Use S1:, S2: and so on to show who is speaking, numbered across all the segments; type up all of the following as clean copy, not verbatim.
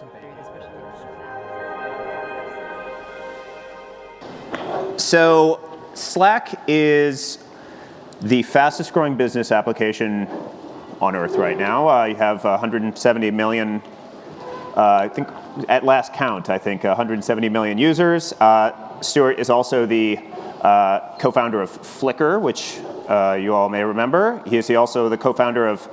S1: investment banking.
S2: So Slack is the fastest growing business application on earth right now. You have 170 million, I think at last count, 170 million users. Stewart is also the co-founder of Flickr, which you all may remember. He is also the co-founder of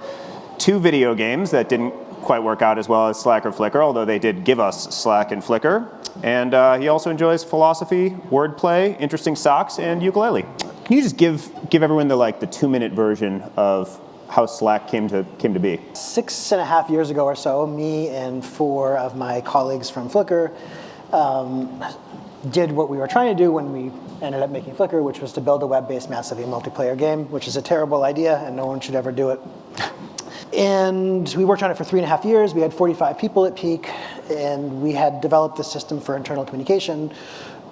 S2: 2 video games that didn't quite work out as well as Slack or Flickr, although they did give us Slack and Flickr. And he also enjoys philosophy, wordplay, interesting socks, and ukulele. Can you just give everyone the 2-minute version of how Slack came to be?
S3: 6.5 years ago or so, me and 4 of my colleagues from Flickr did what we were trying to do when we ended up making Flickr, which was to build a web-based massively multiplayer game, which is a terrible idea and no one should ever do it. And we worked on it for 3.5 years. We had 45 people at peak, and we had developed this system for internal communication,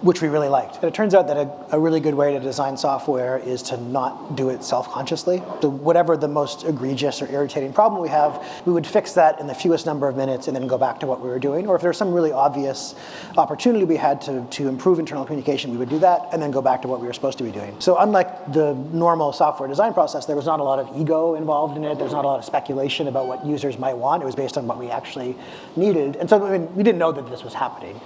S3: which we really liked. And it turns out that a really good way to design software is to not do it self-consciously. So whatever the most egregious or irritating problem we have, we would fix that in the fewest number of minutes and then go back to what we were doing. Or if there's some really obvious opportunity we had to improve internal communication, we would do that and then go back to what we were supposed to be doing. So unlike the normal software design process, there was not a lot of ego involved in it. There's not a lot of speculation about what users might want. It was based on what we actually needed. And so we didn't know that this was happening.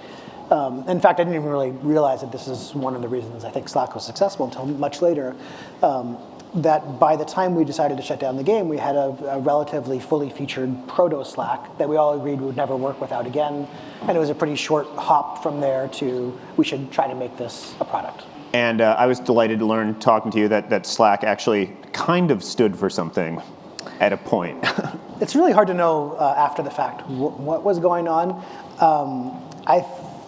S3: In fact, I didn't even really realize that this is one of the reasons I think Slack was successful until much later, that by the time we decided to shut down the game, we had a relatively fully featured proto-Slack that we all agreed would never work without again. And it was a pretty short hop from there to we should try to make this a product.
S2: And I was delighted to learn, talking to you, that Slack actually kind of stood for something at a point.
S3: It's really hard to know after the fact what was going on. I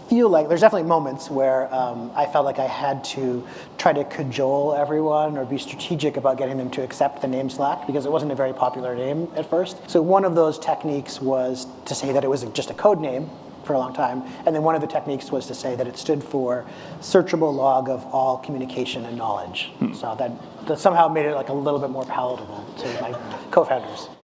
S3: feel like there's definitely moments where I felt like I had to try to cajole everyone or be strategic about getting them to accept the name Slack because it wasn't a very popular name at first. So one of those techniques was to say that it was just a code name for a long time. And then one of the techniques was to say that it stood for searchable log of all communication and knowledge. So that somehow made it a little bit more palatable to my co-founders.